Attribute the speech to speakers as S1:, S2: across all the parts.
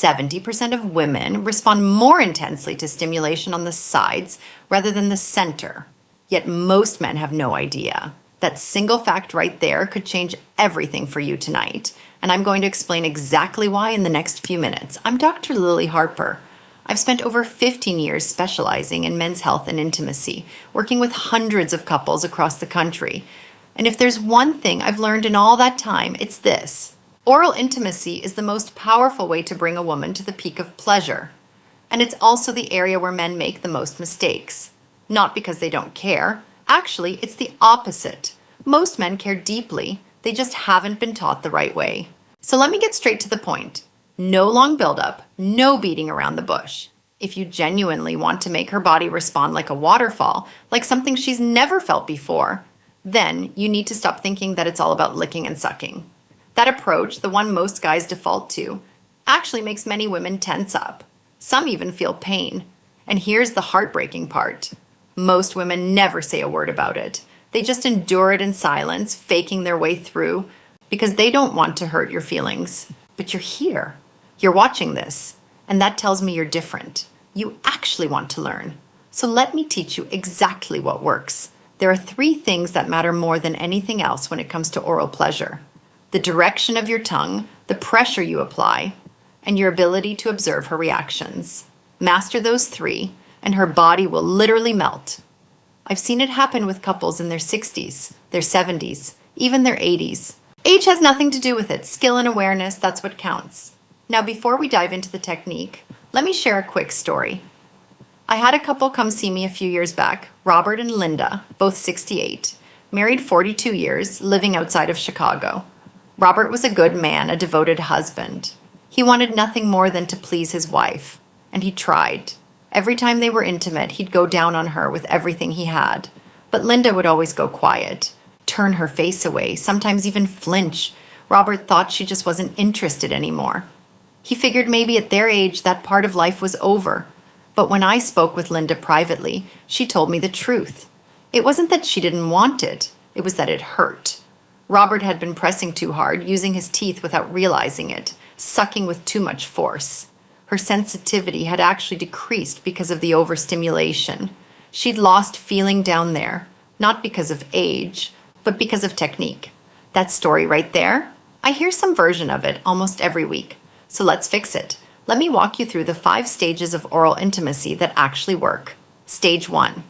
S1: 70% of women respond more intensely to stimulation on the sides rather than the center. Yet most men have no idea. That single fact right there could change everything for you tonight. And I'm going to explain exactly why in the next few minutes. I'm Dr. Lily Harper. I've spent over 15 years specializing in men's health and intimacy, working with hundreds of couples across the country. And if there's one thing I've learned in all that time, it's this. Oral intimacy is the most powerful way to bring a woman to the peak of pleasure. And it's also the area where men make the most mistakes. Not because they don't care. Actually, it's the opposite. Most men care deeply, they just haven't been taught the right way. So let me get straight to the point. No long buildup, no beating around the bush. If you genuinely want to make her body respond like a waterfall, like something she's never felt before, then you need to stop thinking that it's all about licking and sucking. That approach, the one most guys default to, actually makes many women tense up. Some even feel pain. And here's the heartbreaking part. Most women never say a word about it. They just endure it in silence, faking their way through, because they don't want to hurt your feelings. But you're here. You're watching this. And that tells me you're different. You actually want to learn. So let me teach you exactly what works. There are 3 things that matter more than anything else when it comes to oral pleasure. The direction of your tongue, the pressure you apply, and your ability to observe her reactions. Master those 3, and her body will literally melt. I've seen it happen with couples in their 60s, their 70s, even their 80s. Age has nothing to do with it. Skill and awareness, that's what counts. Now, before we dive into the technique, let me share a quick story. I had a couple come see me a few years back, Robert and Linda, both 68, married 42 years, living outside of Chicago. Robert was a good man, a devoted husband. He wanted nothing more than to please his wife, and he tried. Every time they were intimate, he'd go down on her with everything he had. But Linda would always go quiet, turn her face away, sometimes even flinch. Robert thought she just wasn't interested anymore. He figured maybe at their age that part of life was over. But when I spoke with Linda privately, she told me the truth. It wasn't that she didn't want it, it was that it hurt. Robert had been pressing too hard, using his teeth without realizing it, sucking with too much force. Her sensitivity had actually decreased because of the overstimulation. She'd lost feeling down there, not because of age, but because of technique. That story right there, I hear some version of it almost every week. So let's fix it. Let me walk you through the 5 stages of oral intimacy that actually work. Stage 1.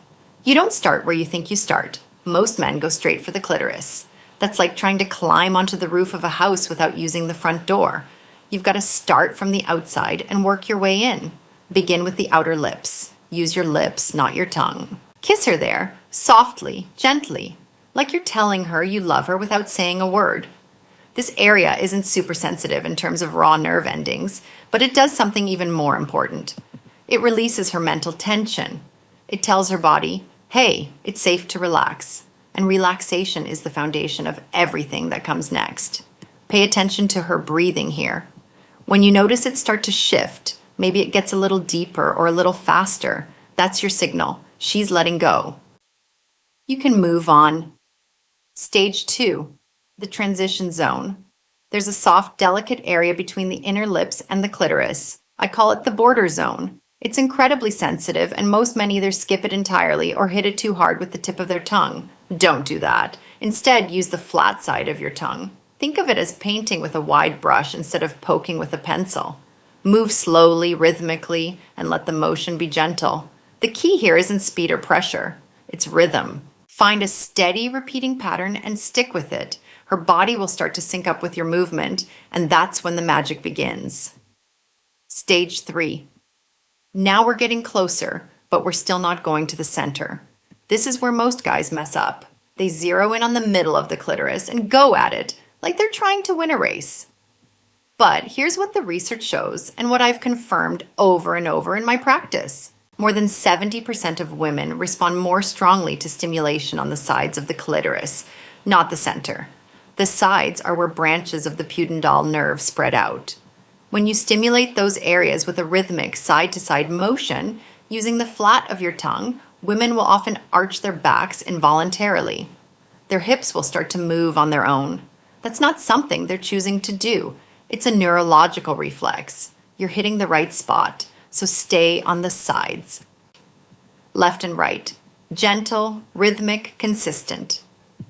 S1: You don't start where you think you start. Most men go straight for the clitoris. That's like trying to climb onto the roof of a house without using the front door. You've got to start from the outside and work your way in. Begin with the outer lips. Use your lips, not your tongue. Kiss her there, softly, gently, like you're telling her you love her without saying a word. This area isn't super sensitive in terms of raw nerve endings, but it does something even more important. It releases her mental tension. It tells her body, hey, it's safe to relax. And relaxation is the foundation of everything that comes next. Pay attention to her breathing here. When you notice it start to shift, maybe it gets a little deeper or a little faster, that's your signal. She's letting go. You can move on. Stage 2, the transition zone. There's a soft, delicate area between the inner lips and the clitoris. I call it the border zone. It's incredibly sensitive, and most men either skip it entirely or hit it too hard with the tip of their tongue. Don't do that. Instead, use the flat side of your tongue. Think of it as painting with a wide brush instead of poking with a pencil. Move slowly, rhythmically, and let the motion be gentle. The key here isn't speed or pressure. It's rhythm. Find a steady, repeating pattern and stick with it. Her body will start to sync up with your movement, and that's when the magic begins. Stage 3. Now we're getting closer, but we're still not going to the center. This is where most guys mess up. They zero in on the middle of the clitoris and go at it, like they're trying to win a race. But here's what the research shows and what I've confirmed over and over in my practice. More than 70% of women respond more strongly to stimulation on the sides of the clitoris, not the center. The sides are where branches of the pudendal nerve spread out. When you stimulate those areas with a rhythmic side-to-side motion, using the flat of your tongue, women will often arch their backs involuntarily. Their hips will start to move on their own. That's not something they're choosing to do. It's a neurological reflex. you're hitting the right spot, so stay on the sides. Left and right. Gentle, rhythmic, consistent.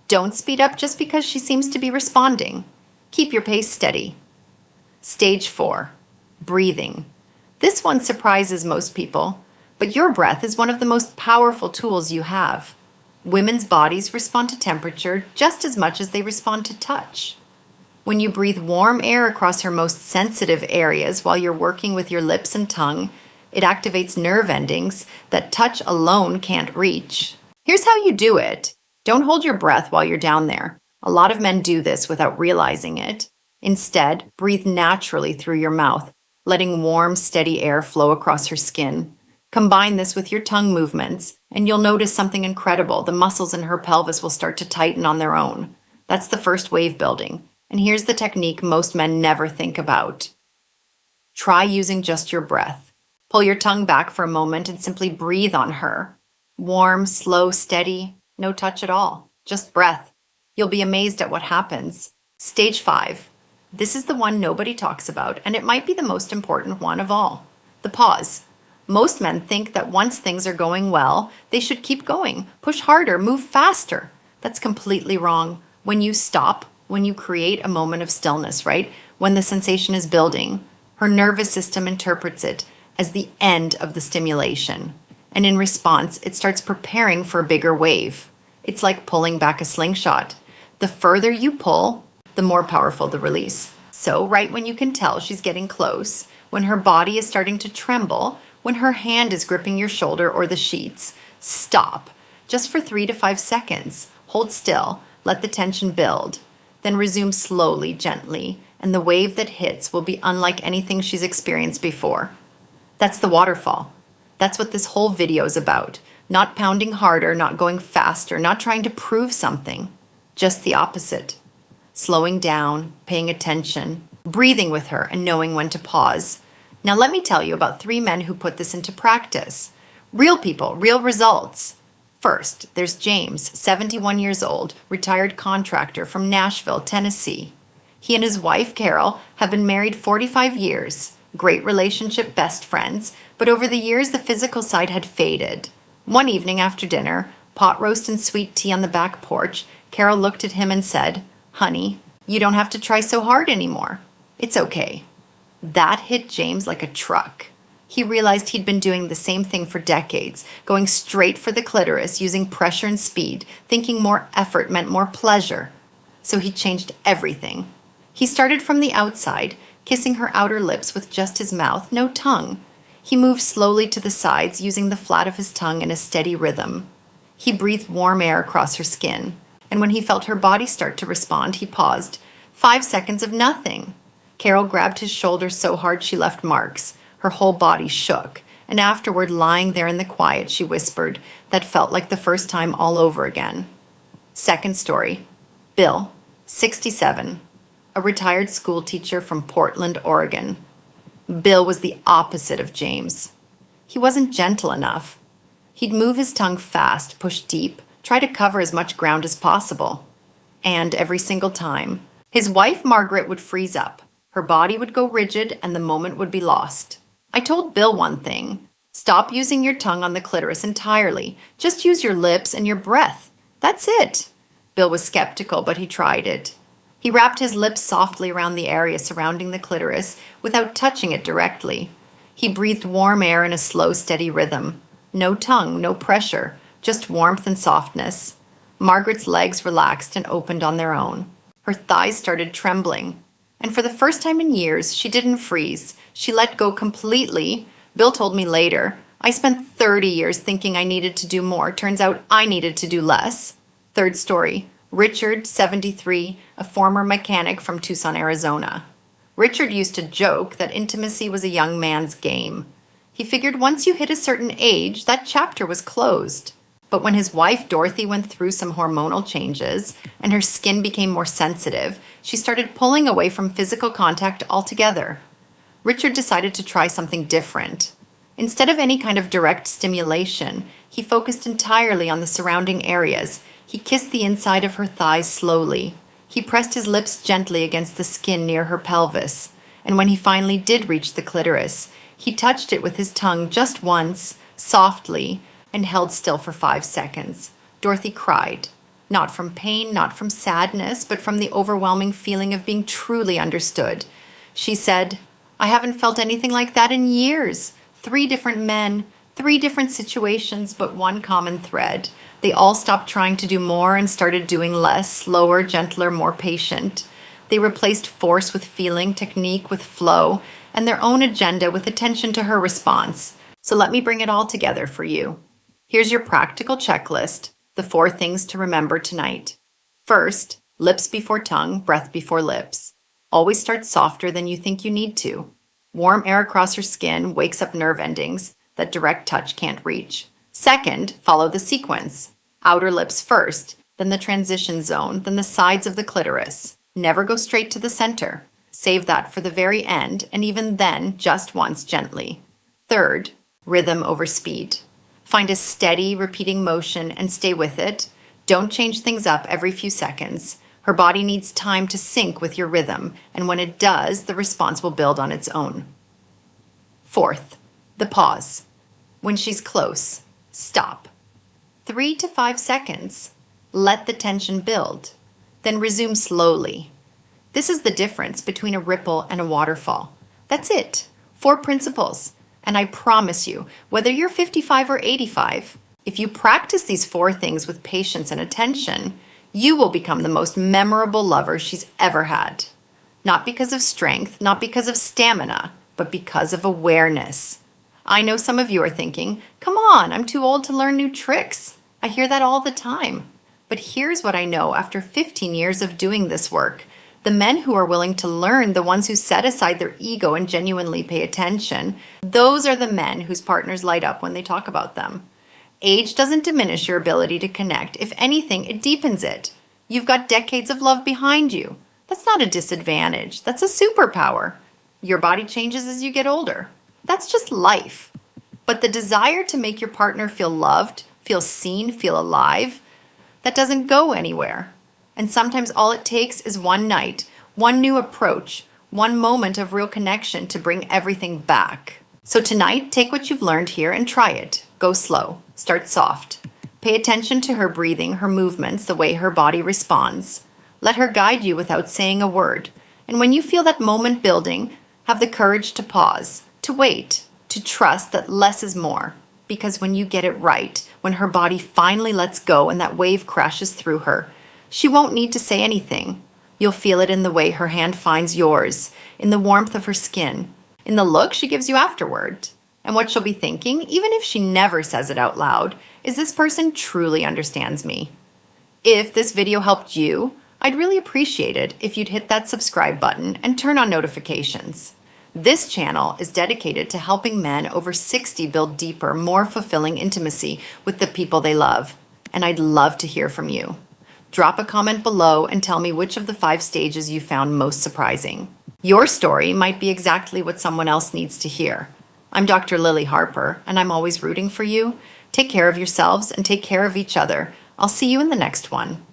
S1: Don't speed up just because she seems to be responding. Keep your pace steady. Stage 4. Breathing. This one surprises most people, but your breath is one of the most powerful tools you have. Women's bodies respond to temperature just as much as they respond to touch. When you breathe warm air across her most sensitive areas while you're working with your lips and tongue, it activates nerve endings that touch alone can't reach. Here's how you do it. Don't hold your breath while you're down there. A lot of men do this without realizing it. Instead, breathe naturally through your mouth, letting warm, steady air flow across her skin. Combine this with your tongue movements, and you'll notice something incredible. The muscles in her pelvis will start to tighten on their own. That's the first wave building. And here's the technique most men never think about. Try using just your breath. Pull your tongue back for a moment and simply breathe on her. Warm, slow, steady, no touch at all. Just breath. You'll be amazed at what happens. Stage 5. This is the one nobody talks about, and it might be the most important one of all. The pause. Most men think that once things are going well, they should keep going, push harder, move faster. That's completely wrong. When you stop, when you create a moment of stillness, right? When the sensation is building, her nervous system interprets it as the end of the stimulation. And in response, it starts preparing for a bigger wave. It's like pulling back a slingshot. The further you pull, the more powerful the release. So right when you can tell she's getting close, when her body is starting to tremble, when her hand is gripping your shoulder or the sheets, stop. Just for 3 to 5 seconds. Hold still. Let the tension build. Then resume slowly, gently, and the wave that hits will be unlike anything she's experienced before. That's the waterfall. That's what this whole video is about. Not pounding harder, not going faster, not trying to prove something. Just the opposite. Slowing down, paying attention, breathing with her, and knowing when to pause. Now let me tell you about 3 men who put this into practice. Real people, real results. First, there's James, 71 years old, retired contractor from Nashville, Tennessee. He and his wife, Carol, have been married 45 years. Great relationship, best friends, but over the years the physical side had faded. One evening after dinner, pot roast and sweet tea on the back porch, Carol looked at him and said, "Honey, you don't have to try so hard anymore. It's okay." That hit James like a truck. He realized he'd been doing the same thing for decades, going straight for the clitoris, using pressure and speed, thinking more effort meant more pleasure. So he changed everything. He started from the outside, kissing her outer lips with just his mouth, no tongue. He moved slowly to the sides, using the flat of his tongue in a steady rhythm. He breathed warm air across her skin, and when he felt her body start to respond, he paused. 5 seconds of nothing. Carol grabbed his shoulder so hard she left marks. Her whole body shook, and afterward, lying there in the quiet, she whispered, "That felt like the first time all over again." Second story. Bill, 67, a retired school teacher from Portland, Oregon. Bill was the opposite of James. He wasn't gentle enough. He'd move his tongue fast, push deep, try to cover as much ground as possible. And every single time, his wife Margaret would freeze up. Her body would go rigid and the moment would be lost. I told Bill one thing. Stop using your tongue on the clitoris entirely. Just use your lips and your breath. That's it. Bill was skeptical, but he tried it. He wrapped his lips softly around the area surrounding the clitoris without touching it directly. He breathed warm air in a slow, steady rhythm. No tongue, no pressure, just warmth and softness. Margaret's legs relaxed and opened on their own. Her thighs started trembling. And for the first time in years, she didn't freeze. She let go completely. Bill told me later, "I spent 30 years thinking I needed to do more. Turns out I needed to do less." Third story. Richard, 73, a former mechanic from Tucson, Arizona. Richard used to joke that intimacy was a young man's game. He figured once you hit a certain age, that chapter was closed. But when his wife Dorothy went through some hormonal changes and her skin became more sensitive, she started pulling away from physical contact altogether. Richard decided to try something different. Instead of any kind of direct stimulation, he focused entirely on the surrounding areas. He kissed the inside of her thighs slowly. He pressed his lips gently against the skin near her pelvis. And when he finally did reach the clitoris, he touched it with his tongue just once, softly, and held still for 5 seconds. Dorothy cried. Not from pain, not from sadness, but from the overwhelming feeling of being truly understood. She said, "I haven't felt anything like that in years. 3 different men, 3 different situations, but one common thread. They all stopped trying to do more and started doing less, slower, gentler, more patient. They replaced force with feeling, technique with flow, and their own agenda with attention to her response. So let me bring it all together for you. Here's your practical checklist, the 4 things to remember tonight. First, lips before tongue, breath before lips. Always start softer than you think you need to. Warm air across her skin wakes up nerve endings that direct touch can't reach. Second, follow the sequence. Outer lips first, then the transition zone, then the sides of the clitoris. Never go straight to the center. Save that for the very end, and even then, just once gently. Third, rhythm over speed. Find a steady, repeating motion and stay with it. Don't change things up every few seconds. Her body needs time to sync with your rhythm, and when it does, the response will build on its own. Fourth, the pause. When she's close, stop. 3 to 5 seconds. Let the tension build. Then resume slowly. This is the difference between a ripple and a waterfall. That's it. 4 principles. And I promise you, whether you're 55 or 85, if you practice these 4 things with patience and attention, you will become the most memorable lover she's ever had. Not because of strength, not because of stamina, but because of awareness. I know some of you are thinking, come on, I'm too old to learn new tricks. I hear that all the time. But here's what I know after 15 years of doing this work. The men who are willing to learn, the ones who set aside their ego and genuinely pay attention, those are the men whose partners light up when they talk about them. Age doesn't diminish your ability to connect. If anything, it deepens it. You've got decades of love behind you. That's not a disadvantage. That's a superpower. Your body changes as you get older. That's just life. But the desire to make your partner feel loved, feel seen, feel alive, that doesn't go anywhere. And sometimes all it takes is one night, one new approach, one moment of real connection to bring everything back. So tonight, take what you've learned here and try it. Go slow. Start soft. Pay attention to her breathing, her movements, the way her body responds. Let her guide you without saying a word. And when you feel that moment building, have the courage to pause, to wait, to trust that less is more. Because when you get it right, when her body finally lets go and that wave crashes through her, she won't need to say anything. You'll feel it in the way her hand finds yours, in the warmth of her skin, in the look she gives you afterward. And what she'll be thinking, even if she never says it out loud, is this person truly understands me. If this video helped you, I'd really appreciate it if you'd hit that subscribe button and turn on notifications. This channel is dedicated to helping men over 60 build deeper, more fulfilling intimacy with the people they love. And I'd love to hear from you. Drop a comment below and tell me which of the 5 stages you found most surprising. Your story might be exactly what someone else needs to hear. I'm Dr. Lily Harper, and I'm always rooting for you. Take care of yourselves and take care of each other. I'll see you in the next one.